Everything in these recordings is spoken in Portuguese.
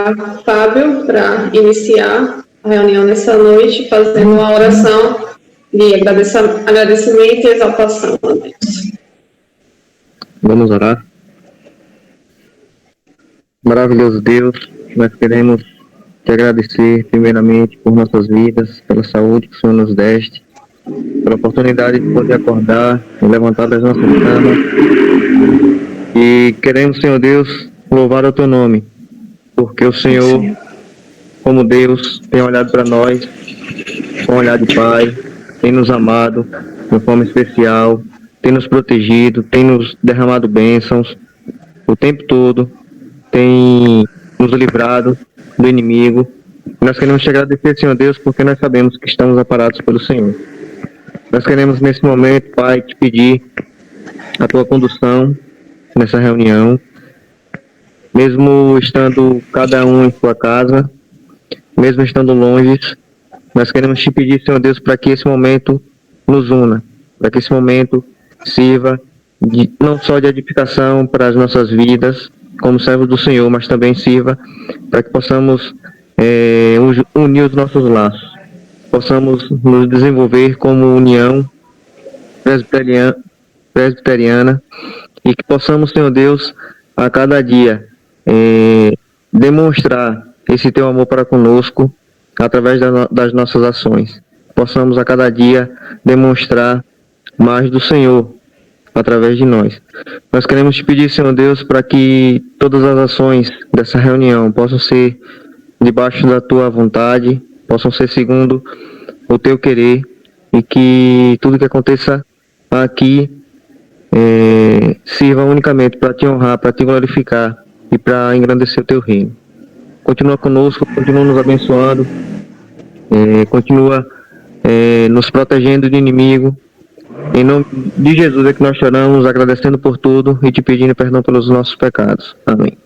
convidar Fábio para iniciar a reunião nessa noite, fazendo uma oração de agradecimento e exaltação a Deus. Vamos orar. Maravilhoso Deus, nós queremos te agradecer primeiramente por nossas vidas, pela saúde que o Senhor nos deste, pela oportunidade de poder acordar e levantar das nossas camas. E queremos, Senhor Deus, louvar o teu nome, porque o Senhor, como Deus, tem olhado para nós com um olhar de Pai, tem nos amado de uma forma especial, tem nos protegido, tem nos derramado bênçãos o tempo todo, tem nos livrado do inimigo. Nós queremos te agradecer, Senhor Deus, porque nós sabemos que estamos amparados pelo Senhor. Nós queremos nesse momento, Pai, te pedir a tua condução nessa reunião, mesmo estando cada um em sua casa, mesmo estando longe, nós queremos te pedir, Senhor Deus, para que esse momento nos una, para que esse momento sirva não só de edificação para as nossas vidas, como servos do Senhor, mas também sirva para que possamos unir os nossos laços, possamos nos desenvolver como união presbiteriana e que possamos, Senhor Deus, a cada dia demonstrar esse teu amor para conosco através das nossas ações. Possamos a cada dia demonstrar mais do Senhor através de nós. Nós queremos te pedir, Senhor Deus, para que todas as ações dessa reunião possam ser debaixo da tua vontade, possam ser segundo o teu querer, e que tudo que aconteça aqui sirva unicamente para te honrar, para te glorificar e para engrandecer o teu reino. Continua conosco, continua nos abençoando, continua nos protegendo do inimigo. Em nome de Jesus é que nós choramos, agradecendo por tudo e te pedindo perdão pelos nossos pecados. Amém.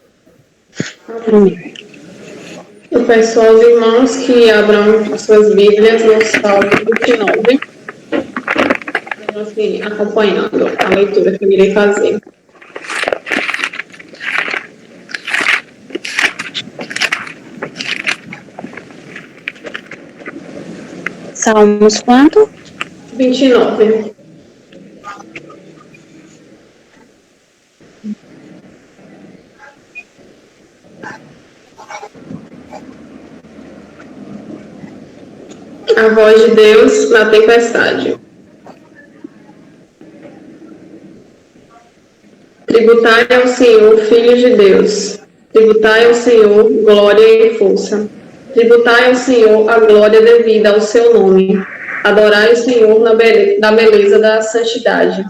Amém. Eu peço aos irmãos que abram as suas Bíblias no Salmo 29, assim, acompanhando a leitura que eu irei fazer. Salmos quanto? 29. A voz de Deus na tempestade. Tributai ao Senhor, filhos de Deus. Tributai ao Senhor glória e força. Tributai ao Senhor a glória devida ao seu nome. Adorai o Senhor na beleza da santidade.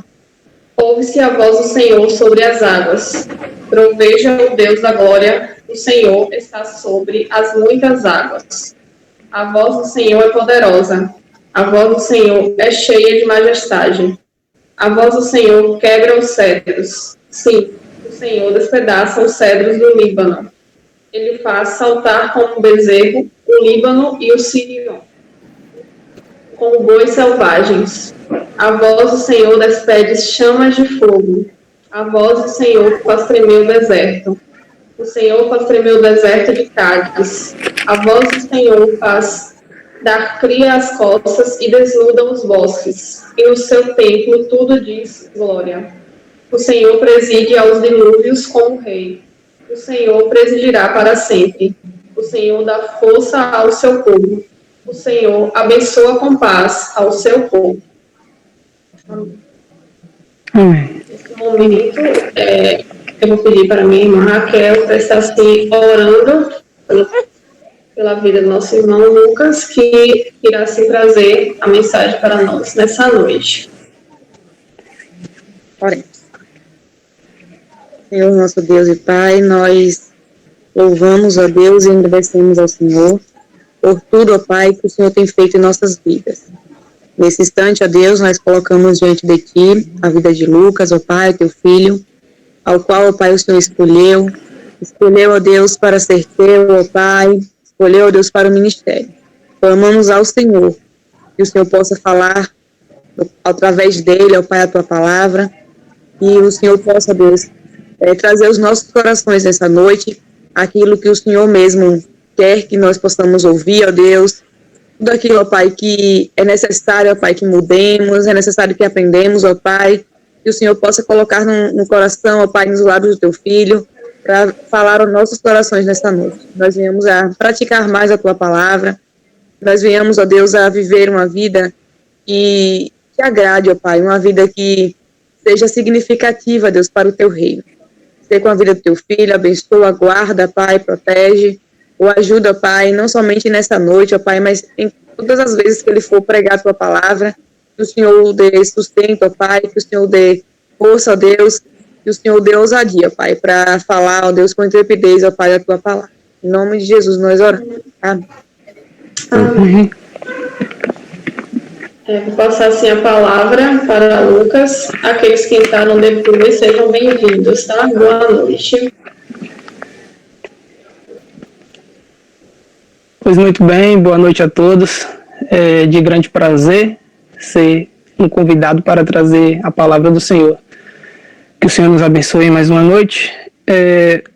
Ouve-se a voz do Senhor sobre as águas. Troveja o Deus da glória. O Senhor está sobre as muitas águas. A voz do Senhor é poderosa. A voz do Senhor é cheia de majestade. A voz do Senhor quebra os cedros. Sim, o Senhor despedaça os cedros do Líbano. Ele faz saltar como um bezerro o Líbano e o Sirion, como bois selvagens. A voz do Senhor despede chamas de fogo. A voz do Senhor faz tremer o deserto. O Senhor faz tremer o deserto de Cádiz. A voz do Senhor faz dar cria às costas e desnuda os bosques. E no seu templo tudo diz glória. O Senhor preside aos dilúvios como rei. O Senhor presidirá para sempre. O Senhor dá força ao seu povo. O Senhor abençoa com paz ao seu povo. Nesse momento, eu vou pedir para minha irmã Raquel para estar assim, orando pela vida do nosso irmão Lucas, que irá assim, trazer a mensagem para nós nessa noite. Oremos. Senhor, nosso Deus e Pai, nós louvamos a Deus e agradecemos ao Senhor por tudo, ó Pai, que o Senhor tem feito em nossas vidas. Nesse instante, ó Deus, nós colocamos diante de Ti a vida de Lucas, ó Pai, Teu filho, ao qual, ó Pai, o Senhor escolheu, ó Deus, para ser Teu, ó Pai, escolheu, ó Deus, para o ministério. Clamamos ao Senhor, que o Senhor possa falar através dele, ó Pai, a Tua palavra, e o Senhor possa, Deus, trazer os nossos corações nessa noite aquilo que o Senhor mesmo quer que nós possamos ouvir, ó Deus, tudo aquilo, ó Pai, que é necessário, ó Pai, que mudemos, é necessário que aprendemos, ó Pai, que o Senhor possa colocar no coração, ó Pai, nos lábios do Teu Filho, para falar aos nossos corações nesta noite. Nós venhamos a praticar mais a Tua palavra, nós venhamos, ó Deus, a viver uma vida que te agrade, ó Pai, uma vida que seja significativa, Deus, para o Teu reino. Ser com a vida do Teu Filho, abençoa, guarda, Pai, protege, o ajuda, Pai, não somente nessa noite, ó Pai, mas em todas as vezes que ele for pregar a Tua palavra, que o Senhor dê sustento, ó Pai, que o Senhor dê força, ó Deus, que o Senhor dê ousadia, Pai, para falar, ó Deus, com intrepidez, ó Pai, a Tua palavra. Em nome de Jesus, nós oramos. Amém. Amém. Vou passar assim a palavra para Lucas. Aqueles que entraram depois, sejam bem-vindos, tá? Boa noite. Pois muito bem, boa noite a todos. É de grande prazer ser um convidado para trazer a palavra do Senhor. Que o Senhor nos abençoe mais uma noite.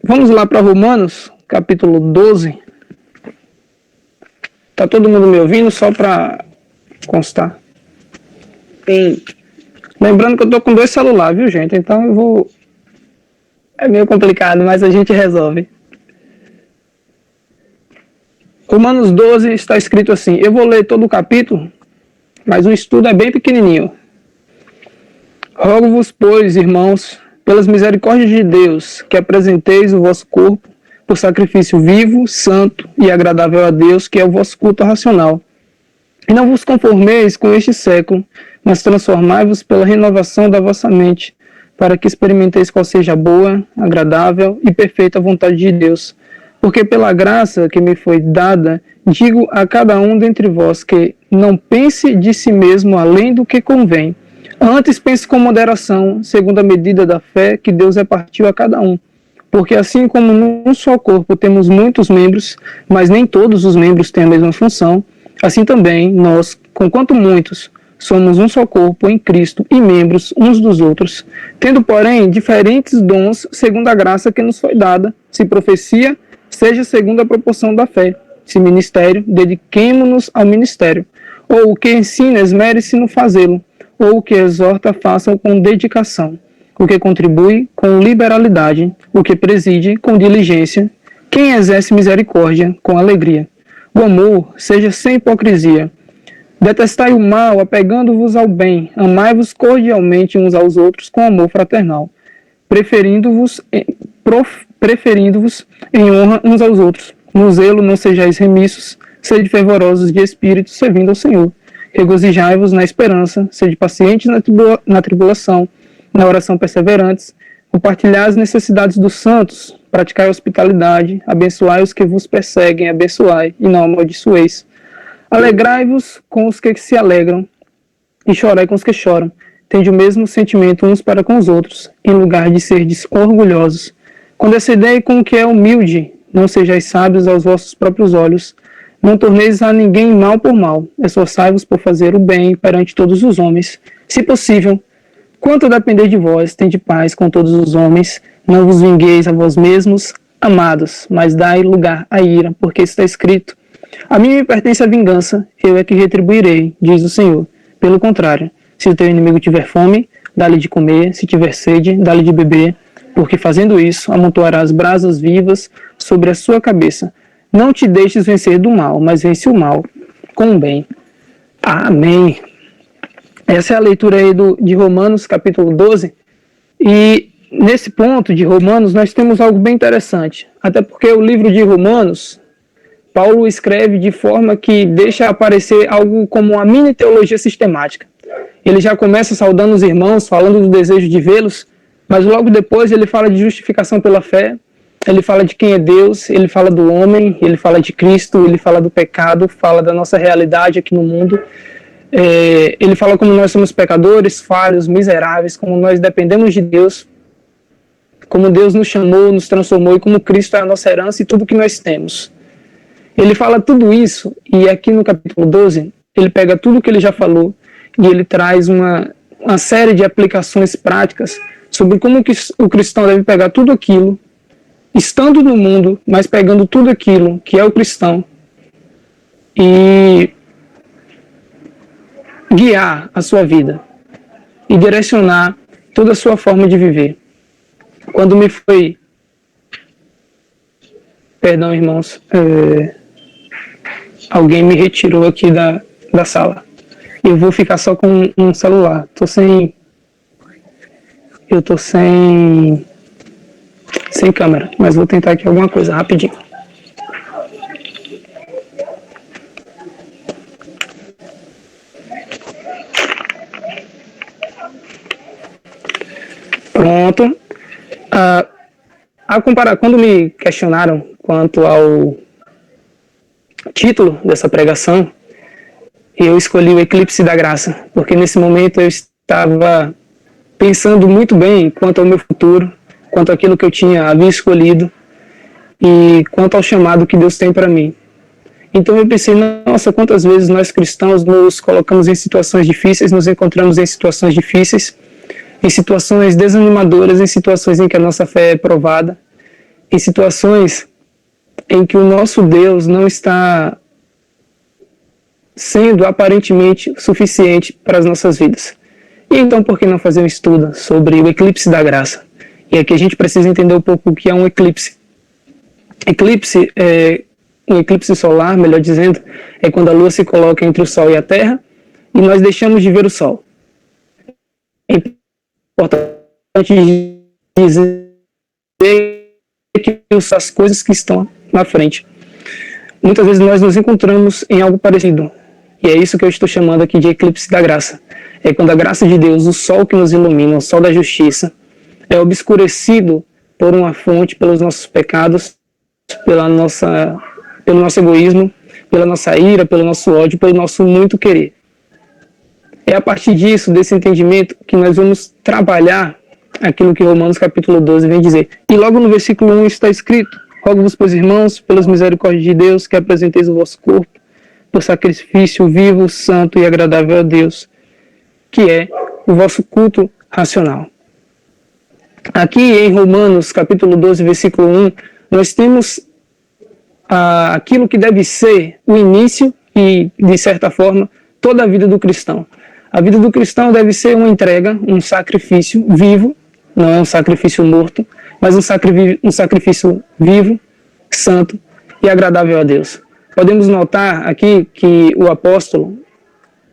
Vamos lá para Romanos, capítulo 12. Tá todo mundo me ouvindo? Só para constar. Sim. Lembrando que eu tô com 2 celulares, viu, gente? Então eu vou... É meio complicado, mas a gente resolve. Romanos 12 está escrito assim. Eu vou ler todo o capítulo, mas o estudo é bem pequenininho. Rogo-vos, pois, irmãos, pelas misericórdias de Deus, que apresenteis o vosso corpo por sacrifício vivo, santo e agradável a Deus, que é o vosso culto racional. E não vos conformeis com este século, mas transformai-vos pela renovação da vossa mente, para que experimenteis qual seja a boa, agradável e perfeita vontade de Deus. Porque pela graça que me foi dada, digo a cada um dentre vós que não pense de si mesmo além do que convém. Antes pense com moderação, segundo a medida da fé que Deus repartiu a cada um. Porque assim como num só corpo temos muitos membros, mas nem todos os membros têm a mesma função, assim também nós, conquanto muitos, somos um só corpo em Cristo e membros uns dos outros, tendo, porém, diferentes dons segundo a graça que nos foi dada. Se profecia, seja segundo a proporção da fé. Se ministério, dediquemo-nos ao ministério. Ou o que ensina, esmere-se no fazê-lo. Ou o que exorta, façam com dedicação. O que contribui, com liberalidade. O que preside, com diligência. Quem exerce misericórdia, com alegria. O amor seja sem hipocrisia. Detestai o mal, apegando-vos ao bem. Amai-vos cordialmente uns aos outros com amor fraternal. Preferindo-vos em honra uns aos outros. No zelo não sejais remissos, sede fervorosos de espírito, servindo ao Senhor. Regozijai-vos na esperança, sede pacientes na tribulação, na oração perseverantes, compartilhai as necessidades dos santos, praticai a hospitalidade, abençoai os que vos perseguem, abençoai, e não amaldiçoeis. Alegrai-vos com os que se alegram, e chorai com os que choram. Tende o mesmo sentimento uns para com os outros, em lugar de serdes orgulhosos. Condescendei com o que é humilde, não sejais sábios aos vossos próprios olhos, não torneis a ninguém mal por mal, esforçai-vos por fazer o bem perante todos os homens. Se possível, quanto depender de vós, tende paz com todos os homens, não vos vingueis a vós mesmos, amados, mas dai lugar à ira, porque está escrito: a mim me pertence a vingança, eu é que retribuirei, diz o Senhor. Pelo contrário, se o teu inimigo tiver fome, dá-lhe de comer, se tiver sede, dá-lhe de beber, porque fazendo isso, amontoarás brasas vivas sobre a sua cabeça. Não te deixes vencer do mal, mas vence o mal com o bem. Amém. Essa é a leitura aí de Romanos, capítulo 12. E nesse ponto de Romanos, nós temos algo bem interessante. Até porque o livro de Romanos, Paulo escreve de forma que deixa aparecer algo como uma mini teologia sistemática. Ele já começa saudando os irmãos, falando do desejo de vê-los, mas logo depois ele fala de justificação pela fé, ele fala de quem é Deus, ele fala do homem, ele fala de Cristo, ele fala do pecado, fala da nossa realidade aqui no mundo. Ele fala como nós somos pecadores, falhos, miseráveis, como nós dependemos de Deus, como Deus nos chamou, nos transformou e como Cristo é a nossa herança e tudo que nós temos. Ele fala tudo isso e aqui no capítulo 12 ele pega tudo que ele já falou e ele traz uma série de aplicações práticas sobre como que o cristão deve pegar tudo aquilo estando no mundo, mas pegando tudo aquilo que é o cristão e guiar a sua vida e direcionar toda a sua forma de viver. Quando me foi... Perdão, irmãos, alguém me retirou aqui da sala. Eu vou ficar só com um celular. Eu tô sem câmera, mas vou tentar aqui alguma coisa rapidinho. Pronto. Quando me questionaram quanto ao título dessa pregação, eu escolhi o Eclipse da Graça, porque nesse momento eu estava pensando muito bem quanto ao meu futuro, quanto àquilo que eu havia escolhido e quanto ao chamado que Deus tem para mim. Então eu pensei, nossa, quantas vezes nós cristãos nos colocamos em situações difíceis, nos encontramos em situações difíceis, em situações desanimadoras, em situações em que a nossa fé é provada, em situações em que o nosso Deus não está sendo aparentemente suficiente para as nossas vidas. E então, por que não fazer um estudo sobre o eclipse da graça? E aqui a gente precisa entender um pouco o que é um eclipse. Eclipse é um eclipse solar, melhor dizendo, é quando a Lua se coloca entre o Sol e a Terra e nós deixamos de ver o Sol. É importante dizer que as coisas que estão na frente. Muitas vezes nós nos encontramos em algo parecido. E é isso que eu estou chamando aqui de eclipse da graça. É quando a graça de Deus, o sol que nos ilumina, o sol da justiça, é obscurecido por uma fonte, pelos nossos pecados, pelo nosso egoísmo, pela nossa ira, pelo nosso ódio, pelo nosso muito querer. É a partir disso, desse entendimento, que nós vamos trabalhar aquilo que Romanos capítulo 12 vem dizer. E logo no versículo 1 está escrito: rogo-vos, pois, irmãos, pelas misericórdias de Deus, que apresenteis o vosso corpo por sacrifício vivo, santo e agradável a Deus, que é o vosso culto racional. Aqui em Romanos capítulo 12, versículo 1, nós temos aquilo que deve ser o início e, de certa forma, toda a vida do cristão. A vida do cristão deve ser uma entrega, um sacrifício vivo, não é um sacrifício morto, mas um sacrifício vivo, santo e agradável a Deus. Podemos notar aqui que o apóstolo,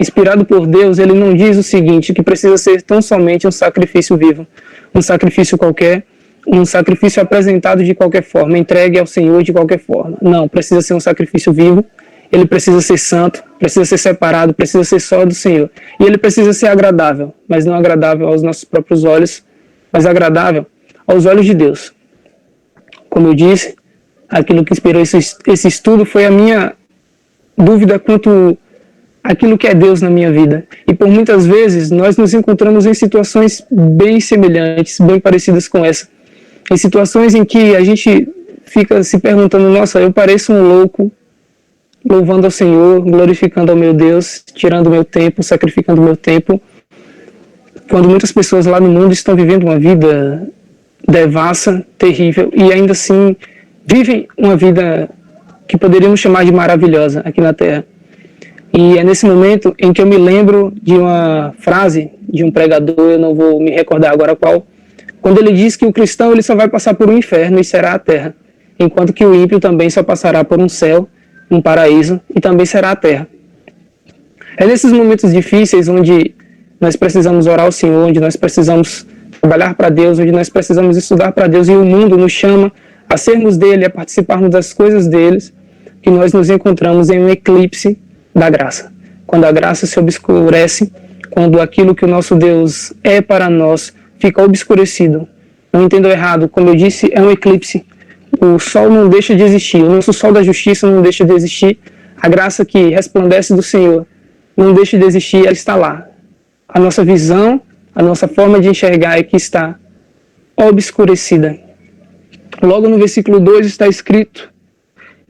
inspirado por Deus, ele não diz o seguinte, que precisa ser tão somente um sacrifício vivo, um sacrifício qualquer, um sacrifício apresentado de qualquer forma, entregue ao Senhor de qualquer forma. Não, precisa ser um sacrifício vivo, ele precisa ser santo, precisa ser separado, precisa ser só do Senhor. E ele precisa ser agradável, mas não agradável aos nossos próprios olhos, mas agradável aos olhos de Deus. Como eu disse, aquilo que inspirou esse estudo foi a minha dúvida quanto àquilo que é Deus na minha vida. E por muitas vezes nós nos encontramos em situações bem semelhantes, bem parecidas com essa. Em situações em que a gente fica se perguntando, nossa, eu pareço um louco, louvando ao Senhor, glorificando ao meu Deus, tirando meu tempo, sacrificando meu tempo, quando muitas pessoas lá no mundo estão vivendo uma vida devassa, terrível, e ainda assim vivem uma vida que poderíamos chamar de maravilhosa aqui na Terra. E é nesse momento em que eu me lembro de uma frase de um pregador, eu não vou me recordar agora qual, quando ele diz que o cristão ele só vai passar por um inferno e será a terra, enquanto que o ímpio também só passará por um céu, um paraíso e também será a terra. É nesses momentos difíceis onde nós precisamos orar ao Senhor, onde nós precisamos trabalhar para Deus, onde nós precisamos estudar para Deus e o mundo nos chama a sermos dele, a participarmos das coisas deles, que nós nos encontramos em um eclipse da graça. Quando a graça se obscurece, quando aquilo que o nosso Deus é para nós fica obscurecido. Não entendo errado, como eu disse, é um eclipse. O sol não deixa de existir, o nosso sol da justiça não deixa de existir, a graça que resplandece do Senhor não deixa de existir, ela está lá. A nossa visão, a nossa forma de enxergar é que está obscurecida. Logo no versículo 2 está escrito: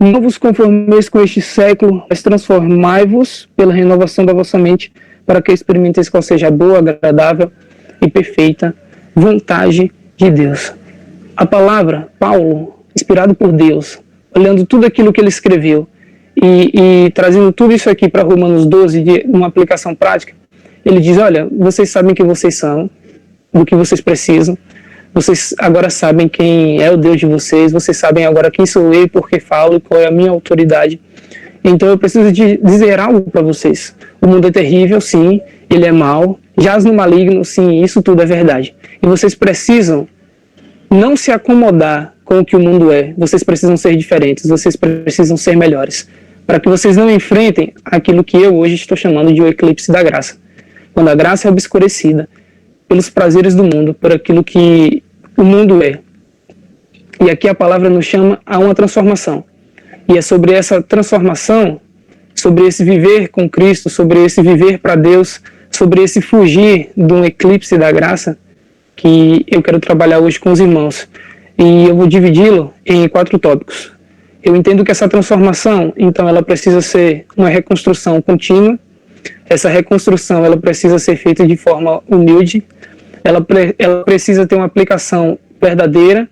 não vos conformeis com este século, mas transformai-vos pela renovação da vossa mente, para que experimenteis qual seja a boa, agradável e perfeita vontade de Deus. A palavra, Paulo, inspirado por Deus, olhando tudo aquilo que ele escreveu e trazendo tudo isso aqui para Romanos 12, uma aplicação prática, ele diz, olha, vocês sabem quem vocês são, do que vocês precisam, vocês agora sabem quem é o Deus de vocês, vocês sabem agora quem sou eu, por que falo e qual é a minha autoridade. Então eu preciso dizer algo para vocês. O mundo é terrível, sim, ele é mau, jaz no maligno, sim, isso tudo é verdade. E vocês precisam não se acomodar com o que o mundo é, vocês precisam ser diferentes, vocês precisam ser melhores, para que vocês não enfrentem aquilo que eu hoje estou chamando de o eclipse da graça. Quando a graça é obscurecida pelos prazeres do mundo, por aquilo que o mundo é. E aqui a palavra nos chama a uma transformação. E é sobre essa transformação, sobre esse viver com Cristo, sobre esse viver para Deus, sobre esse fugir de um eclipse da graça, que eu quero trabalhar hoje com os irmãos. E eu vou dividi-lo em 4 tópicos. Eu entendo que essa transformação, então, ela precisa ser uma reconstrução contínua. Essa reconstrução, ela precisa ser feita de forma humilde. Ela precisa ter uma aplicação verdadeira.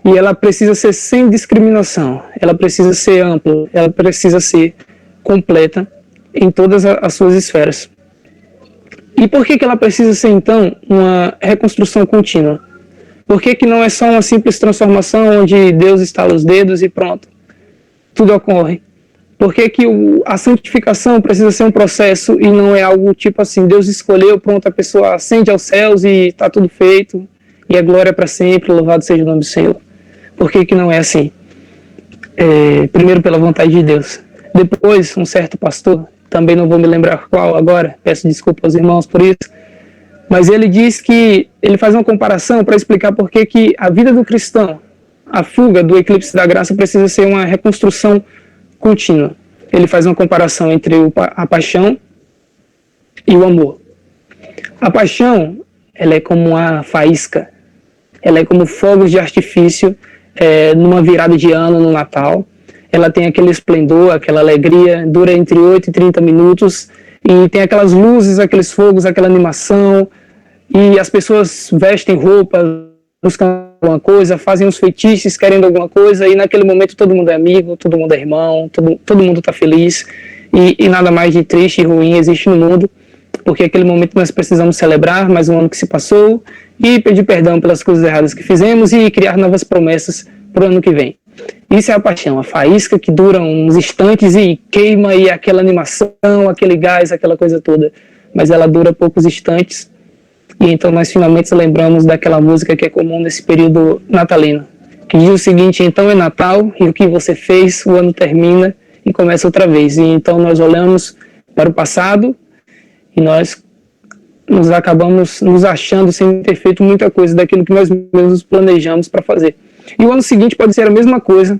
E ela precisa ser sem discriminação, ela precisa ser ampla, ela precisa ser completa em todas as suas esferas. E por que ela precisa ser, então, uma reconstrução contínua? Por que não é só uma simples transformação onde Deus estala os dedos e pronto, tudo ocorre? Por que a santificação precisa ser um processo e não é algo tipo assim, Deus escolheu, pronto, a pessoa ascende aos céus e está tudo feito, e a glória para sempre, louvado seja o nome do Senhor? Por que não é assim? Primeiro pela vontade de Deus. Depois, um certo pastor, também não vou me lembrar qual agora, peço desculpa aos irmãos por isso, mas ele diz que, ele faz uma comparação para explicar por que a vida do cristão, a fuga do eclipse da graça precisa ser uma reconstrução contínua. Ele faz uma comparação entre a paixão e o amor. A paixão, ela é como uma faísca, ela é como fogos de artifício, numa virada de ano, no Natal. Ela tem aquele esplendor, aquela alegria, dura entre 8 e 30 minutos, e tem aquelas luzes, aqueles fogos, aquela animação, e as pessoas vestem roupas, buscam alguma coisa, fazem uns feitiços, querendo alguma coisa, e naquele momento todo mundo é amigo, todo mundo é irmão, todo mundo está feliz, e nada mais de triste e ruim existe no mundo, porque naquele momento nós precisamos celebrar mais um ano que se passou, e pedir perdão pelas coisas erradas que fizemos e criar novas promessas para o ano que vem. Isso é a paixão, a faísca que dura uns instantes e queima, e aquela animação, aquele gás, aquela coisa toda. Mas ela dura poucos instantes, e então nós finalmente lembramos daquela música que é comum nesse período natalino, que diz o seguinte: então é Natal, e o que você fez, o ano termina e começa outra vez. E então nós olhamos para o passado e nós nos acabamos nos achando sem ter feito muita coisa daquilo que nós mesmos planejamos para fazer. E o ano seguinte pode ser a mesma coisa,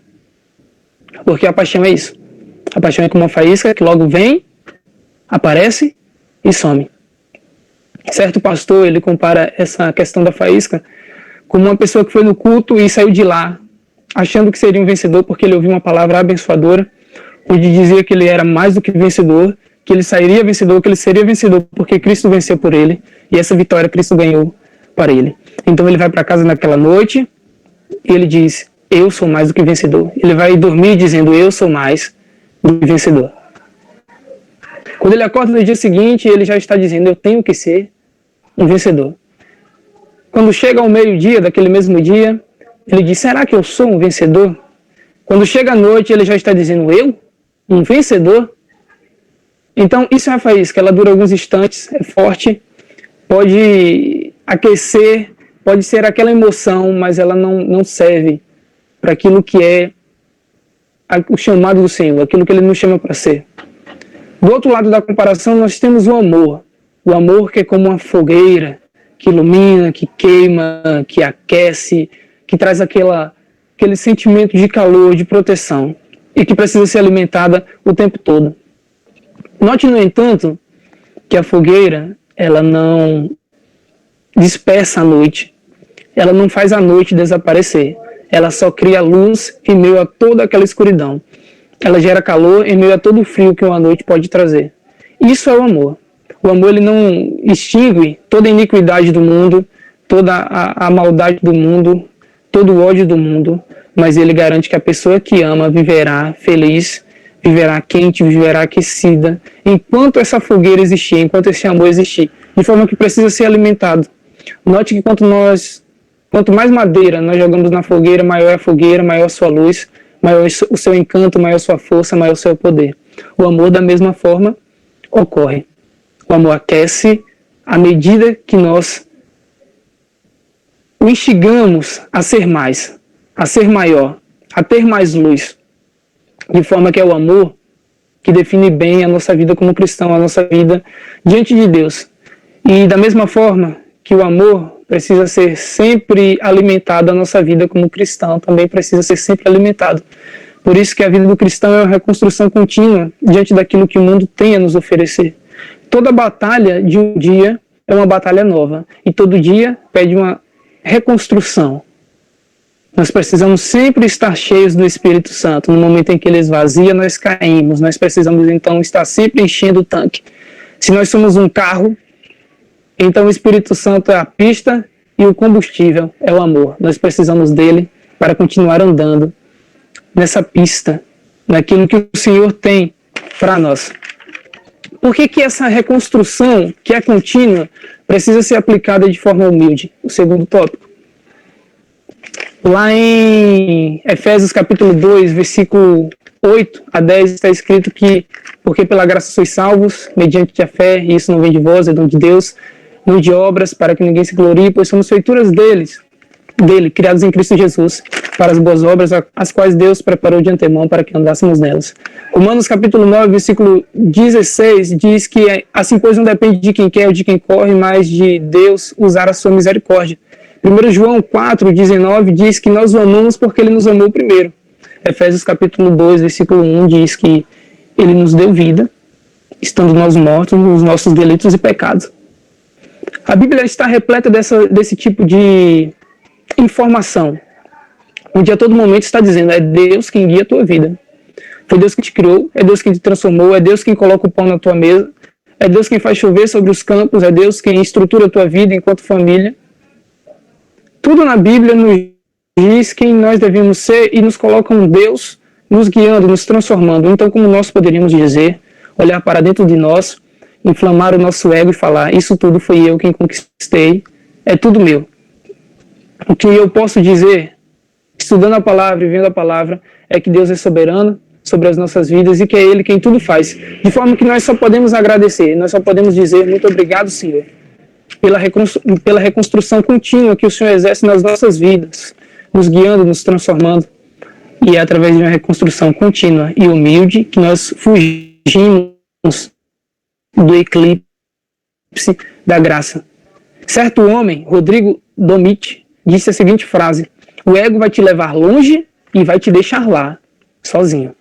porque a paixão é isso. A paixão é como uma faísca que logo vem, aparece e some. Certo pastor, ele compara essa questão da faísca como uma pessoa que foi no culto e saiu de lá, achando que seria um vencedor porque ele ouviu uma palavra abençoadora, onde dizia que ele era mais do que vencedor, que ele sairia vencedor, que ele seria vencedor porque Cristo venceu por ele, e essa vitória Cristo ganhou para ele. Então ele vai para casa naquela noite e ele diz: eu sou mais do que vencedor. Ele vai dormir dizendo: eu sou mais do que vencedor. Quando ele acorda no dia seguinte, ele já está dizendo: eu tenho que ser um vencedor. Quando chega ao meio-dia daquele mesmo dia, ele diz: será que eu sou um vencedor? Quando chega à noite, ele já está dizendo: eu? Um vencedor? Então, isso é a faísca, ela dura alguns instantes, é forte, pode aquecer, pode ser aquela emoção, mas ela não serve para aquilo que é o chamado do Senhor, aquilo que Ele nos chama para ser. Do outro lado da comparação, nós temos o amor que é como uma fogueira, que ilumina, que queima, que aquece, que traz aquele sentimento de calor, de proteção, e que precisa ser alimentada o tempo todo. Note, no entanto, que a fogueira, ela não dispersa a noite, ela não faz a noite desaparecer, ela só cria luz em meio a toda aquela escuridão. Ela gera calor em meio a todo o frio que uma noite pode trazer. Isso é o amor. O amor, ele não extingue toda a iniquidade do mundo, toda a maldade do mundo, todo o ódio do mundo, mas ele garante que a pessoa que ama viverá feliz, viverá quente, viverá aquecida, enquanto essa fogueira existir, enquanto esse amor existir, de forma que precisa ser alimentado. Note que quanto mais madeira nós jogamos na fogueira, maior é a fogueira, maior a sua luz, maior o seu encanto, maior a sua força, maior o seu poder. O amor, da mesma forma, ocorre. O amor aquece à medida que nós o instigamos a ser mais, a ser maior, a ter mais luz. De forma que é o amor que define bem a nossa vida como cristão, a nossa vida diante de Deus. E da mesma forma que o amor precisa ser sempre alimentado, a nossa vida como cristão também precisa ser sempre alimentado. Por isso que a vida do cristão é uma reconstrução contínua diante daquilo que o mundo tem a nos oferecer. Toda batalha de um dia é uma batalha nova. E todo dia pede uma reconstrução. Nós precisamos sempre estar cheios do Espírito Santo. No momento em que ele esvazia, nós caímos. Nós precisamos, então, estar sempre enchendo o tanque. Se nós somos um carro, então o Espírito Santo é a pista e o combustível é o amor. Nós precisamos dele para continuar andando nessa pista, naquilo que o Senhor tem para nós. Por que essa reconstrução, que é contínua, precisa ser aplicada de forma humilde? O segundo tópico. Lá em Efésios capítulo 2, versículo 8 a 10, está escrito que porque pela graça sois salvos, mediante a fé, e isso não vem de vós, é dom de Deus, não de obras, para que ninguém se glorie, pois somos feituras dele, criados em Cristo Jesus, para as boas obras, as quais Deus preparou de antemão para que andássemos nelas. Romanos capítulo 9, versículo 16, diz que assim, pois, não depende de quem quer ou de quem corre, mas de Deus usar a sua misericórdia. 1 João 4, 19 diz que nós o amamos porque ele nos amou primeiro. Efésios capítulo 2, versículo 1 diz que ele nos deu vida, estando nós mortos nos nossos delitos e pecados. A Bíblia está repleta desse tipo de informação, onde a todo momento está dizendo, é Deus quem guia a tua vida. Foi Deus que te criou, é Deus quem te transformou, é Deus quem coloca o pão na tua mesa, é Deus quem faz chover sobre os campos, é Deus quem estrutura a tua vida enquanto família. Tudo na Bíblia nos diz quem nós devemos ser e nos coloca um Deus nos guiando, nos transformando. Então, como nós poderíamos dizer, olhar para dentro de nós, inflamar o nosso ego e falar, isso tudo foi eu quem conquistei, é tudo meu. O que eu posso dizer, estudando a palavra e vendo a palavra, é que Deus é soberano sobre as nossas vidas e que é Ele quem tudo faz. De forma que nós só podemos agradecer, nós só podemos dizer, muito obrigado, Senhor, pela reconstrução contínua que o Senhor exerce nas nossas vidas, nos guiando, nos transformando. E é através de uma reconstrução contínua e humilde que nós fugimos do eclipse da graça. Certo homem, Rodrigo Domit, disse a seguinte frase: o ego vai te levar longe e vai te deixar lá, sozinho.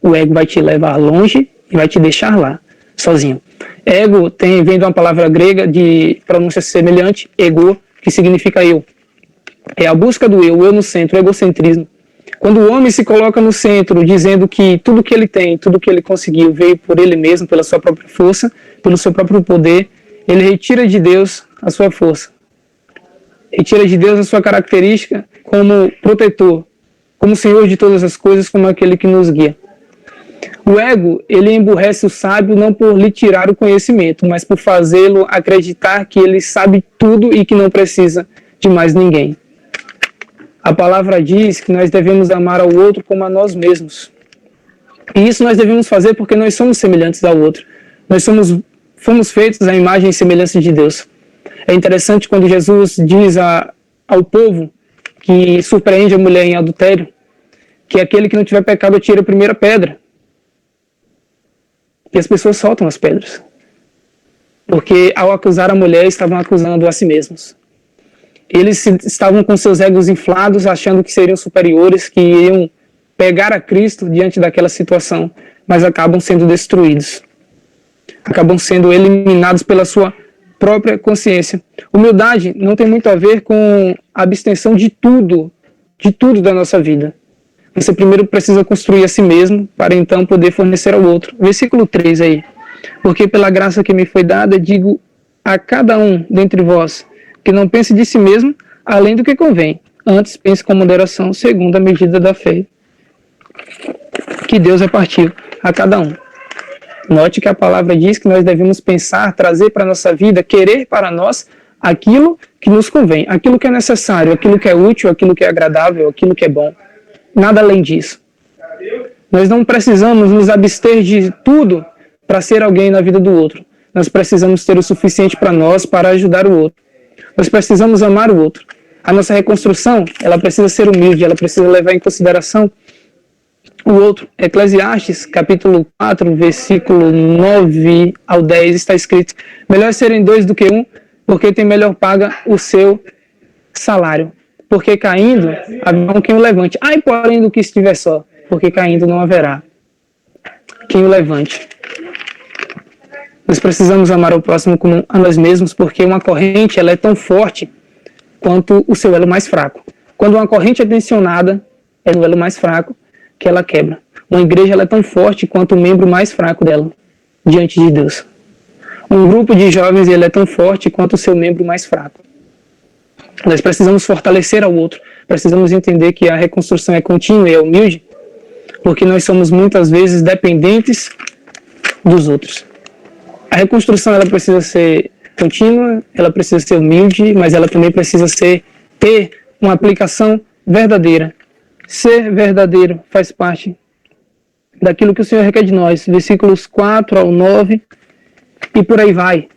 O ego vai te levar longe e vai te deixar lá, sozinho. Ego vem de uma palavra grega de pronúncia semelhante, ego, que significa eu. É a busca do eu no centro, o egocentrismo. Quando o homem se coloca no centro, dizendo que tudo que ele tem, tudo que ele conseguiu, veio por ele mesmo, pela sua própria força, pelo seu próprio poder, ele retira de Deus a sua força. Retira de Deus a sua característica como protetor, como Senhor de todas as coisas, como aquele que nos guia. O ego, ele emburrece o sábio não por lhe tirar o conhecimento, mas por fazê-lo acreditar que ele sabe tudo e que não precisa de mais ninguém. A palavra diz que nós devemos amar ao outro como a nós mesmos. E isso nós devemos fazer porque nós somos semelhantes ao outro. Nós fomos feitos à imagem e semelhança de Deus. É interessante quando Jesus diz ao povo que surpreende a mulher em adultério, que aquele que não tiver pecado atira a primeira pedra. E as pessoas soltam as pedras. Porque ao acusar a mulher, estavam acusando a si mesmos. Eles estavam com seus egos inflados, achando que seriam superiores, que iriam pegar a Cristo diante daquela situação, mas acabam sendo destruídos. Acabam sendo eliminados pela sua própria consciência. Humildade não tem muito a ver com a abstenção de tudo da nossa vida. Você primeiro precisa construir a si mesmo, para então poder fornecer ao outro. Versículo 3 aí. Porque pela graça que me foi dada, digo a cada um dentre vós, que não pense de si mesmo, além do que convém, Antes, pense com moderação, segundo a medida da fé que Deus repartiu a cada um. Note que a palavra diz que nós devemos pensar, trazer para a nossa vida, querer para nós aquilo que nos convém, aquilo que é necessário, aquilo que é útil, aquilo que é agradável, aquilo que é bom. Nada além disso. Nós não precisamos nos abster de tudo para ser alguém na vida do outro. Nós precisamos ter o suficiente para nós para ajudar o outro. Nós precisamos amar o outro. A nossa reconstrução, ela precisa ser humilde, ela precisa levar em consideração o outro. Eclesiastes, capítulo 4, versículo 9 ao 10, está escrito: melhor serem dois do que um, porque tem melhor paga o seu salário. Porque caindo, haverá quem o levante. Ai, porém, do que estiver só, porque caindo não haverá quem o levante. Nós precisamos amar o próximo como a nós mesmos, porque uma corrente ela é tão forte quanto o seu elo mais fraco. Quando uma corrente é tensionada, é no elo mais fraco que ela quebra. Uma igreja ela é tão forte quanto o membro mais fraco dela, diante de Deus. Um grupo de jovens ele é tão forte quanto o seu membro mais fraco. Nós precisamos fortalecer ao outro, precisamos entender que a reconstrução é contínua e é humilde, porque nós somos muitas vezes dependentes dos outros. A reconstrução ela precisa ser contínua, ela precisa ser humilde, mas ela também precisa ter uma aplicação verdadeira. Ser verdadeiro faz parte daquilo que o Senhor requer de nós. Versículos 4 ao 9 e por aí vai.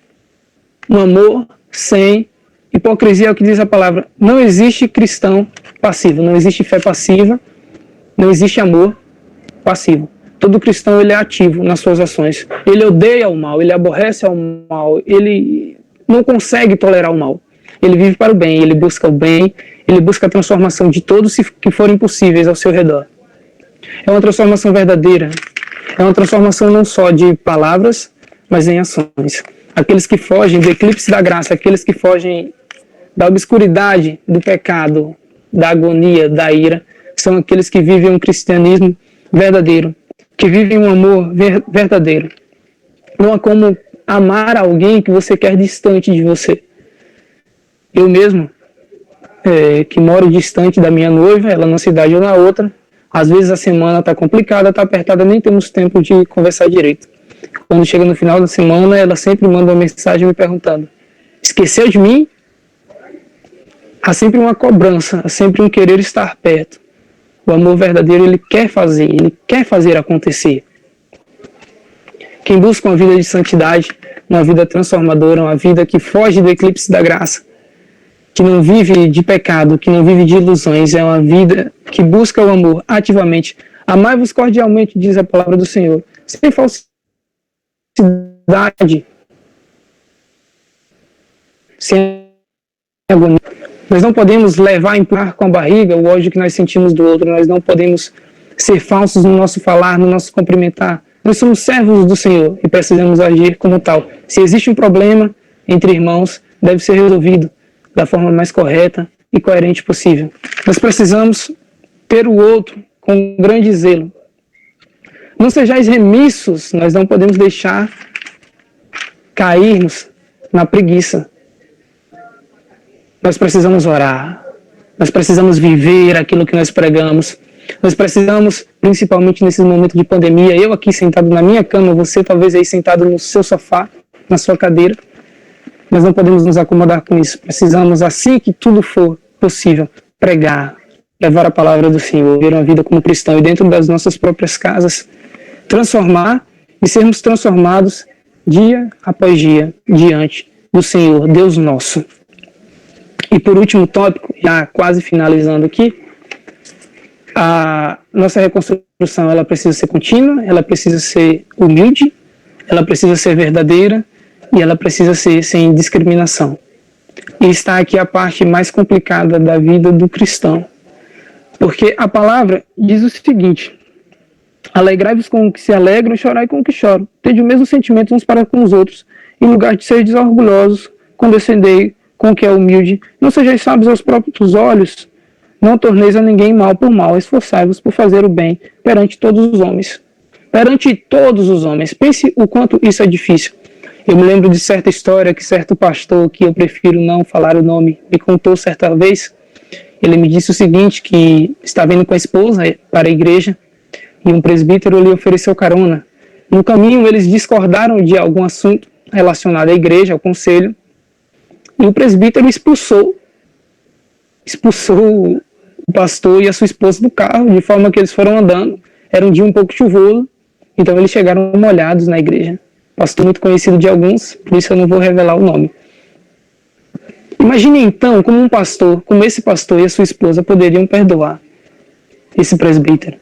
Um amor sem hipocrisia é o que diz a palavra. Não existe cristão passivo, não existe fé passiva, não existe amor passivo. Todo cristão ele é ativo nas suas ações. Ele odeia o mal, ele aborrece o mal, ele não consegue tolerar o mal. Ele vive para o bem, ele busca o bem, ele busca a transformação de todos que forem possíveis ao seu redor. É uma transformação verdadeira, é uma transformação não só de palavras, mas em ações. Aqueles que fogem do eclipse da graça, aqueles que fogem da obscuridade, do pecado, da agonia, da ira, são aqueles que vivem um cristianismo verdadeiro, que vivem um amor verdadeiro. Não há como amar alguém que você quer distante de você. Eu mesmo, que moro distante da minha noiva, ela numa cidade ou na outra, às vezes a semana está complicada, está apertada, nem temos tempo de conversar direito. Quando chega no final da semana, ela sempre manda uma mensagem me perguntando: esqueceu de mim? Há sempre uma cobrança, há sempre um querer estar perto. O amor verdadeiro, ele quer fazer acontecer. Quem busca uma vida de santidade, uma vida transformadora, uma vida que foge do eclipse da graça, que não vive de pecado, que não vive de ilusões, é uma vida que busca o amor ativamente. Amai-vos cordialmente, diz a palavra do Senhor, sem falsidade, sem agonia. Nós não podemos levar a empurrar com a barriga o ódio que nós sentimos do outro, nós não podemos ser falsos no nosso falar, no nosso cumprimentar. Nós somos servos do Senhor e precisamos agir como tal. Se existe um problema entre irmãos, deve ser resolvido da forma mais correta e coerente possível. Nós precisamos ter o outro com grande zelo. Não sejais remissos, nós não podemos deixar cairmos na preguiça. Nós precisamos orar, nós precisamos viver aquilo que nós pregamos, nós precisamos, principalmente nesses momentos de pandemia, eu aqui sentado na minha cama, você talvez aí sentado no seu sofá, na sua cadeira, nós não podemos nos acomodar com isso. Precisamos, assim que tudo for possível, pregar, levar a palavra do Senhor, viver uma vida como cristão e dentro das nossas próprias casas, transformar e sermos transformados dia após dia diante do Senhor, Deus nosso. E por último tópico, já quase finalizando aqui, a nossa reconstrução ela precisa ser contínua, ela precisa ser humilde, ela precisa ser verdadeira e ela precisa ser sem discriminação. E está aqui a parte mais complicada da vida do cristão. Porque a palavra diz o seguinte: alegrai-vos com o que se alegram e chorai com o que choram. Tende o mesmo sentimento uns para com os outros. Em lugar de seres orgulhosos, condescendei com o que é humilde. Não sejais sábios aos próprios olhos. Não torneis a ninguém mal por mal. Esforçai-vos por fazer o bem perante todos os homens. Perante todos os homens. Pense o quanto isso é difícil. Eu me lembro de certa história que certo pastor, que eu prefiro não falar o nome, me contou certa vez. ele me disse o seguinte, que estava indo com a esposa para a igreja e um presbítero lhe ofereceu carona. No caminho, eles discordaram de algum assunto relacionado à igreja, ao conselho, e o presbítero expulsou o pastor e a sua esposa do carro, de forma que eles foram andando. Era um dia um pouco chuvoso, então eles chegaram molhados na igreja. Pastor muito conhecido de alguns, por isso eu não vou revelar o nome. Imagine então como esse pastor e a sua esposa poderiam perdoar esse presbítero.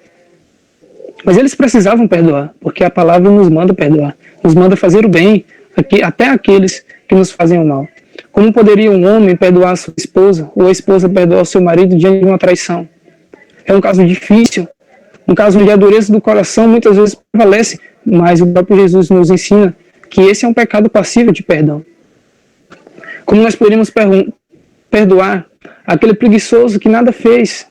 Mas eles precisavam perdoar, porque a palavra nos manda perdoar, nos manda fazer o bem, até aqueles que nos fazem o mal. Como poderia um homem perdoar a sua esposa, ou a esposa perdoar o seu marido diante de uma traição? É um caso difícil, um caso onde a dureza do coração muitas vezes prevalece, mas o próprio Jesus nos ensina que esse é um pecado passível de perdão. Como nós poderíamos perdoar aquele preguiçoso que nada fez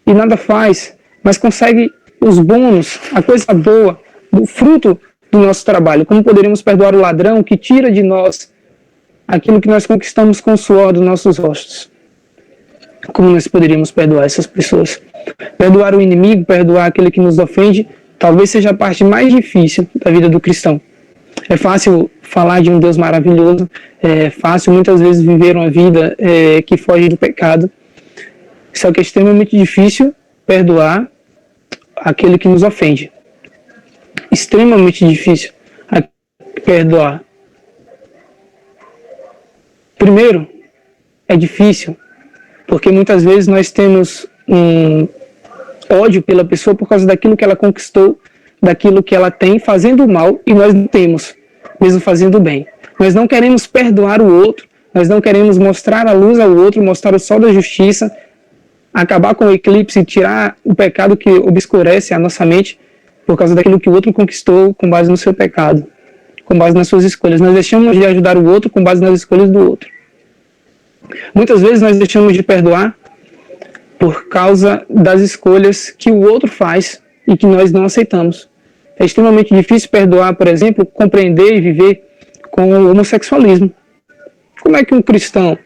e nada faz, mas consegue os bônus, a coisa boa, o fruto do nosso trabalho? Como poderíamos perdoar o ladrão que tira de nós aquilo que nós conquistamos com o suor dos nossos rostos? Como nós poderíamos perdoar essas pessoas? Perdoar o inimigo, perdoar aquele que nos ofende, talvez seja a parte mais difícil da vida do cristão. É fácil falar de um Deus maravilhoso, é fácil muitas vezes viver uma vida que foge do pecado, só que é extremamente difícil perdoar aquele que nos ofende. Extremamente difícil perdoar. Primeiro, é difícil, porque muitas vezes nós temos um ódio pela pessoa por causa daquilo que ela conquistou, daquilo que ela tem, fazendo o mal, e nós não temos, mesmo fazendo o bem. Nós não queremos perdoar o outro, nós não queremos mostrar a luz ao outro, mostrar o sol da justiça, acabar com o eclipse e tirar o pecado que obscurece a nossa mente por causa daquilo que o outro conquistou com base no seu pecado, com base nas suas escolhas. Nós deixamos de ajudar o outro com base nas escolhas do outro. Muitas vezes nós deixamos de perdoar por causa das escolhas que o outro faz e que nós não aceitamos. É extremamente difícil perdoar, por exemplo, compreender e viver com o homossexualismo. Como é que um cristão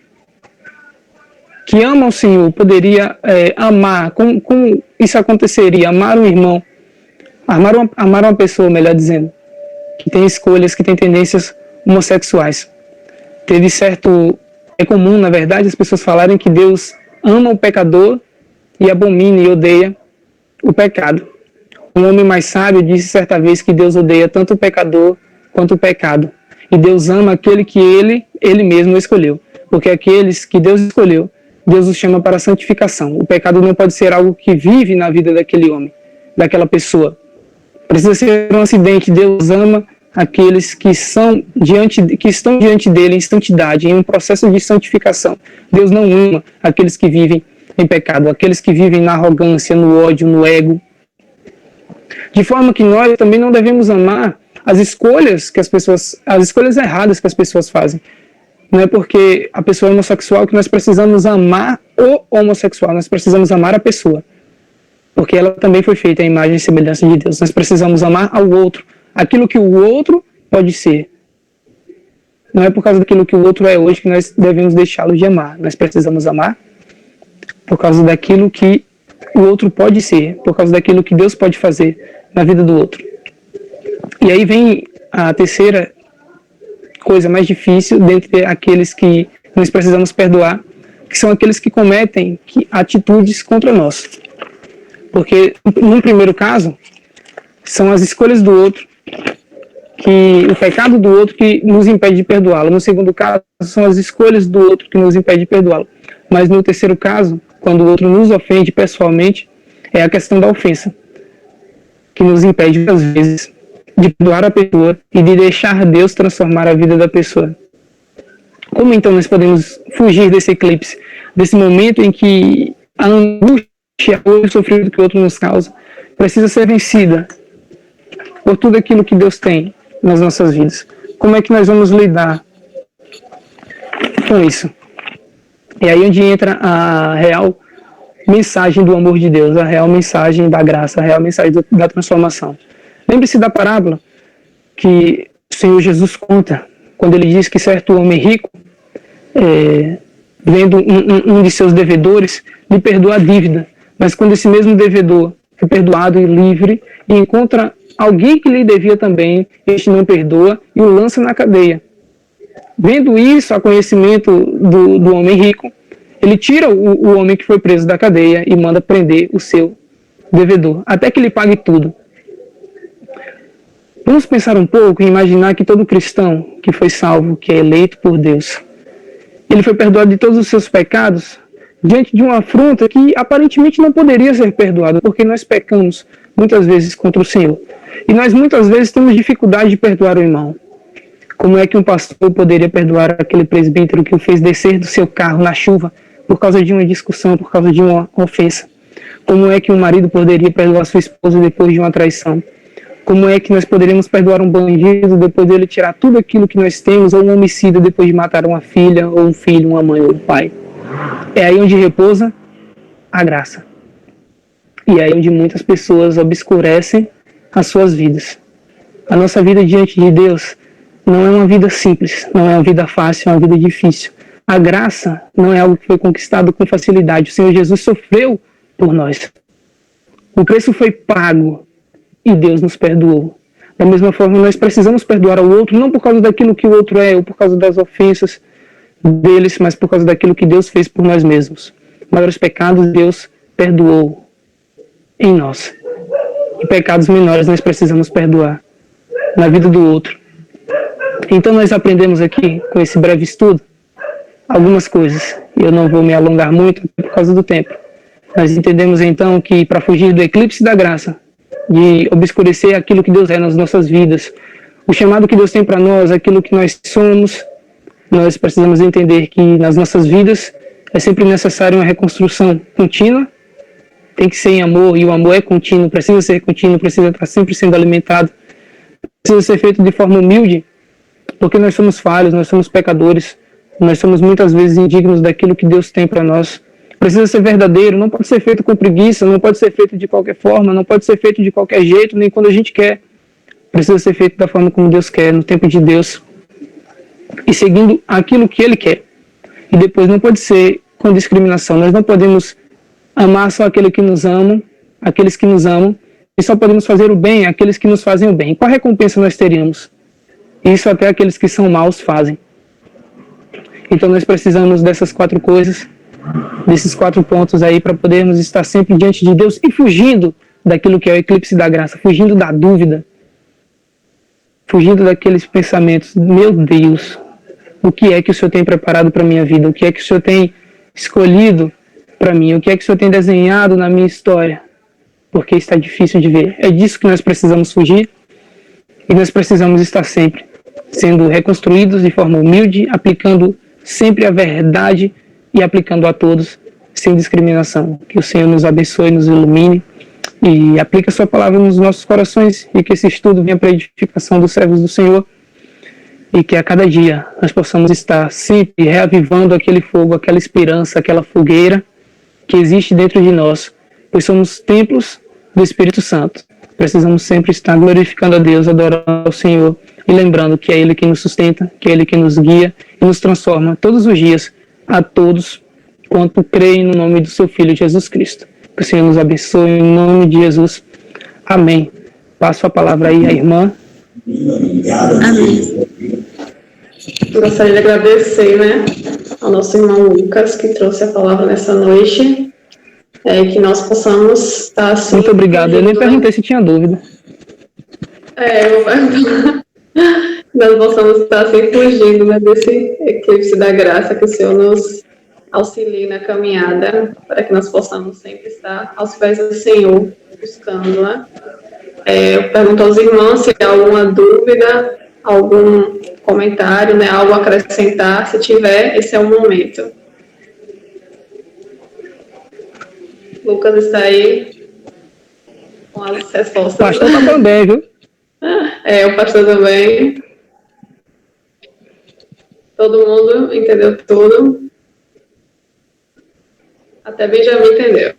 que ama o Senhor poderia amar? Como isso aconteceria? Amar um irmão, amar uma pessoa, melhor dizendo, que tem escolhas, que tem tendências homossexuais. É comum, na verdade, as pessoas falarem que Deus ama o pecador e abomina e odeia o pecado. Um homem mais sábio disse certa vez que Deus odeia tanto o pecador quanto o pecado. E Deus ama aquele que ele mesmo escolheu. Porque aqueles que Deus escolheu, Deus os chama para a santificação. O pecado não pode ser algo que vive na vida daquele homem, daquela pessoa. Precisa ser um acidente. Deus ama aqueles que estão diante dele em santidade, em um processo de santificação. Deus não ama aqueles que vivem em pecado, aqueles que vivem na arrogância, no ódio, no ego. De forma que nós também não devemos amar as escolhas erradas que as pessoas fazem. Não é porque a pessoa é homossexual que nós precisamos amar o homossexual, nós precisamos amar a pessoa. Porque ela também foi feita à imagem e semelhança de Deus. Nós precisamos amar ao outro, aquilo que o outro pode ser. Não é por causa daquilo que o outro é hoje que nós devemos deixá-lo de amar. Nós precisamos amar por causa daquilo que o outro pode ser, por causa daquilo que Deus pode fazer na vida do outro. E aí vem a terceira coisa mais difícil dentre aqueles que nós precisamos perdoar, que são aqueles que cometem atitudes contra nós. Porque, num primeiro caso, são as escolhas do outro, o pecado do outro que nos impede de perdoá-lo. No segundo caso, são as escolhas do outro que nos impede de perdoá-lo. Mas no terceiro caso, quando o outro nos ofende pessoalmente, é a questão da ofensa, que nos impede, às vezes, de perdoar a pessoa e de deixar Deus transformar a vida da pessoa. Como então nós podemos fugir desse eclipse, desse momento em que a angústia ou o sofrimento que o outro nos causa precisa ser vencida por tudo aquilo que Deus tem nas nossas vidas? Como é que nós vamos lidar com isso? É aí onde entra a real mensagem do amor de Deus, a real mensagem da graça, a real mensagem da transformação. Lembre-se da parábola que o Senhor Jesus conta, quando ele diz que certo homem rico vendo um de seus devedores, lhe perdoa a dívida. Mas quando esse mesmo devedor foi perdoado e livre, e encontra alguém que lhe devia também, este não perdoa e o lança na cadeia. Vendo isso, a conhecimento do homem rico, ele tira o homem que foi preso da cadeia e manda prender o seu devedor, até que ele pague tudo. Vamos pensar um pouco e imaginar que todo cristão que foi salvo, que é eleito por Deus, ele foi perdoado de todos os seus pecados diante de uma afronta que aparentemente não poderia ser perdoada, porque nós pecamos muitas vezes contra o Senhor. E nós muitas vezes temos dificuldade de perdoar o irmão. Como é que um pastor poderia perdoar aquele presbítero que o fez descer do seu carro na chuva por causa de uma discussão, por causa de uma ofensa? Como é que um marido poderia perdoar sua esposa depois de uma traição? Como é que nós poderíamos perdoar um bandido depois dele tirar tudo aquilo que nós temos, ou um homicida depois de matar uma filha, ou um filho, uma mãe ou um pai? É aí onde repousa a graça. E é aí onde muitas pessoas obscurecem as suas vidas. A nossa vida diante de Deus não é uma vida simples, não é uma vida fácil, é uma vida difícil. A graça não é algo que foi conquistado com facilidade. O Senhor Jesus sofreu por nós. O preço foi pago e Deus nos perdoou. Da mesma forma, nós precisamos perdoar ao outro, não por causa daquilo que o outro é, ou por causa das ofensas deles, mas por causa daquilo que Deus fez por nós mesmos. Maiores pecados Deus perdoou em nós. E pecados menores nós precisamos perdoar na vida do outro. Então nós aprendemos aqui, com esse breve estudo, algumas coisas. E eu não vou me alongar muito por causa do tempo. Nós entendemos então que para fugir do eclipse da graça, de obscurecer aquilo que Deus é nas nossas vidas, o chamado que Deus tem para nós, aquilo que nós somos, nós precisamos entender que nas nossas vidas é sempre necessário uma reconstrução contínua, tem que ser em amor, e o amor é contínuo, precisa ser contínuo, precisa estar sempre sendo alimentado, precisa ser feito de forma humilde, porque nós somos falhos, nós somos pecadores, nós somos muitas vezes indignos daquilo que Deus tem para nós. Precisa ser verdadeiro, não pode ser feito com preguiça, não pode ser feito de qualquer forma, não pode ser feito de qualquer jeito, nem quando a gente quer. Precisa ser feito da forma como Deus quer, no tempo de Deus, e seguindo aquilo que Ele quer. E depois não pode ser com discriminação. Nós não podemos amar só aquele que nos ama, aqueles que nos amam, e só podemos fazer o bem àqueles que nos fazem o bem. Qual recompensa nós teríamos? Isso até aqueles que são maus fazem. Então nós precisamos dessas 4 coisas, desses 4 pontos aí, para podermos estar sempre diante de Deus e fugindo daquilo que é o eclipse da graça, fugindo da dúvida, fugindo daqueles pensamentos: meu Deus, o que é que o Senhor tem preparado para a minha vida? O que é que o Senhor tem escolhido para mim? O que é que o Senhor tem desenhado na minha história? Porque está difícil de ver. É disso que nós precisamos fugir, e nós precisamos estar sempre sendo reconstruídos de forma humilde, aplicando sempre a verdade e aplicando a todos sem discriminação. Que o Senhor nos abençoe, nos ilumine e aplique a sua palavra nos nossos corações, e que esse estudo venha para a edificação dos servos do Senhor, e que a cada dia nós possamos estar sempre reavivando aquele fogo, aquela esperança, aquela fogueira que existe dentro de nós, pois somos templos do Espírito Santo. Precisamos sempre estar glorificando a Deus, adorando ao Senhor e lembrando que é Ele quem nos sustenta, que é Ele quem nos guia e nos transforma todos os dias, a todos quanto creem no nome do seu Filho Jesus Cristo. Que o Senhor nos abençoe em nome de Jesus. Amém. Passo a palavra aí à irmã. Amém. Gostaria de agradecer, ao nosso irmão Lucas, que trouxe a palavra nessa noite, que nós possamos estar assim... Muito obrigado. Eu nem perguntei se tinha dúvida. Eu vou perguntar. Nós possamos estar assim fugindo, desse eclipse da graça, que o Senhor nos auxilie na caminhada, para que nós possamos sempre estar aos pés do Senhor, buscando, Eu pergunto aos irmãos se há alguma dúvida, algum comentário, algo a acrescentar. Se tiver, esse é o momento. Lucas está aí com as respostas. O pastor está também, viu? O pastor também. Todo mundo entendeu tudo. Até Benjamin entendeu.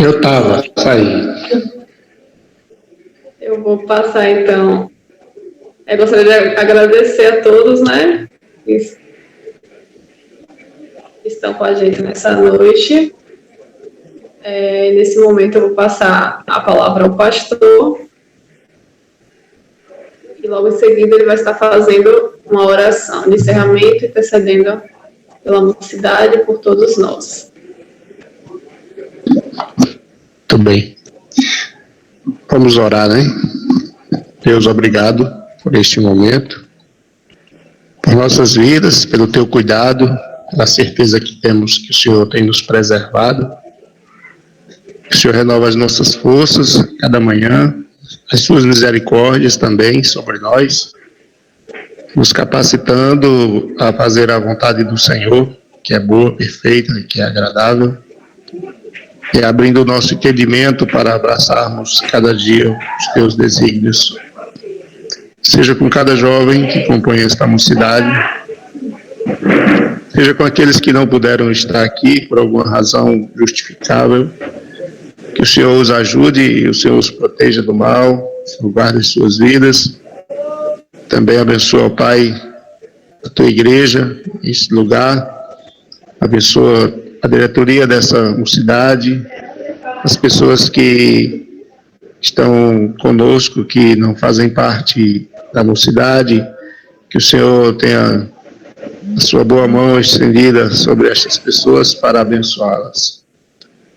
Eu estava, saí. Eu vou passar, então. Gostaria de agradecer a todos, que estão com a gente nessa noite. Nesse momento eu vou passar a palavra ao pastor e logo em seguida ele vai estar fazendo uma oração de encerramento, intercedendo pela mocidade e por todos nós. Muito bem. Vamos orar, né? Deus, obrigado por este momento, por nossas vidas, pelo teu cuidado, pela certeza que temos que o Senhor tem nos preservado. Que o Senhor renova as nossas forças cada manhã, as suas misericórdias também sobre nós, nos capacitando a fazer a vontade do Senhor, que é boa, perfeita e que é agradável, e abrindo o nosso entendimento para abraçarmos cada dia os teus desígnios. Seja com cada jovem que compõe esta mocidade, seja com aqueles que não puderam estar aqui por alguma razão justificável, que o Senhor os ajude e o Senhor os proteja do mal, o Senhor guarde as suas vidas. Também abençoa, Pai, a tua igreja, esse lugar, abençoa a diretoria dessa mocidade, as pessoas que estão conosco, que não fazem parte da mocidade, que o Senhor tenha a sua boa mão estendida sobre estas pessoas para abençoá-las.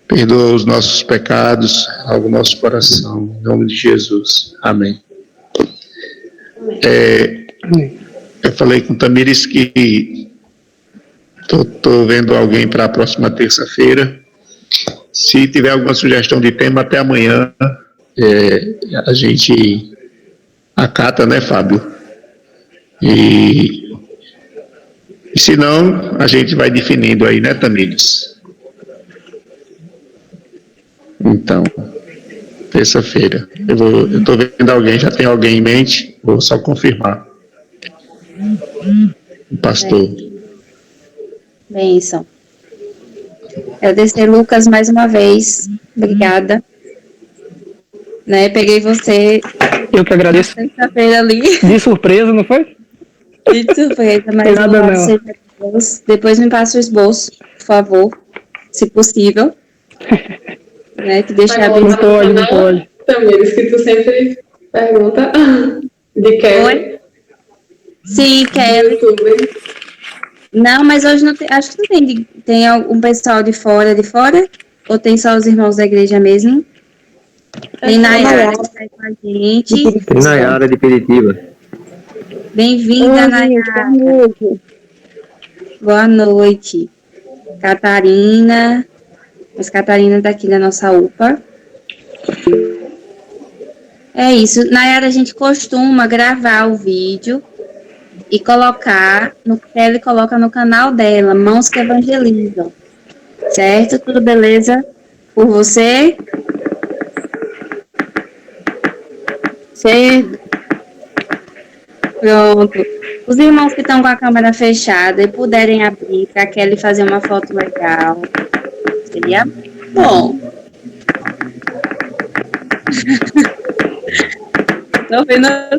Perdoa os nossos pecados, renova o nosso coração, em nome de Jesus. Amém. Eu falei com o Tamires que estou vendo alguém para a próxima terça-feira. Se tiver alguma sugestão de tema, até amanhã a gente acata, né, Fábio? E se não, a gente vai definindo aí, né, Tamires? Então, terça-feira. Eu estou vendo alguém, já tem alguém em mente? Vou só confirmar. O pastor. Bênção. Agradecer, Lucas, mais uma vez. Obrigada. Né, peguei você. Eu que agradeço. Terça-feira ali. De surpresa, não foi? De surpresa, mas nada não. Depois me passa o esboço, por favor, se possível. Né, que deixar bem. Não pode, não pode. Tamires, que tu sempre pergunta de Kelly. Oi? Sim, Do Kelly. YouTube. Não, mas hoje não tem, acho que não tem. Tem algum pessoal de fora? Ou tem só os irmãos da igreja mesmo? Tem Nayara que está com a gente. Tem Nayara de Piritiba. Bem-vinda, Nayara. Boa noite. Catarina. Mas Catarina está aqui na nossa UPA. É isso. Nayara, a gente costuma gravar o vídeo e colocar, ela coloca no canal dela, Mãos que Evangelizam. Certo? Tudo beleza por você? Certo. Pronto. Os irmãos que estão com a câmera fechada e puderem abrir para a Kelly fazer uma foto legal, seria bom. Estou vendo a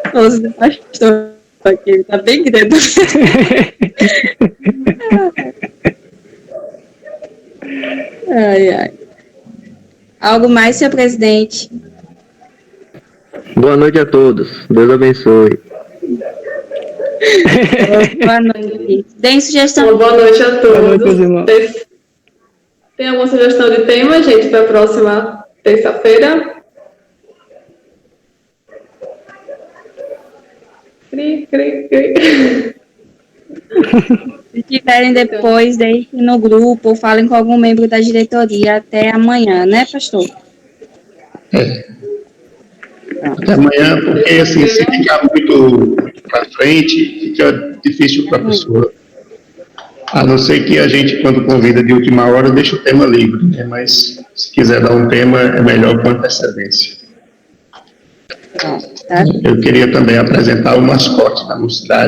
esposa do pastor aqui, tá bem grande. Ai, ai. Algo mais, senhor presidente? Boa noite a todos. Deus abençoe. Boa noite. Deem sugestão. Boa noite a Boa noite, todos. irmãos. Tem alguma sugestão de tema, gente, para a próxima terça-feira? Cri, cri, cri. Se tiverem depois, deixem no grupo ou falem com algum membro da diretoria até amanhã, né, pastor? Até amanhã, porque assim, se ficar muito para frente, fica difícil para a pessoa. A não ser que a gente, quando convida de última hora, deixa o tema livre, né? Mas se quiser dar um tema, é melhor com antecedência. Tá. Eu queria também apresentar o mascote da mocidade.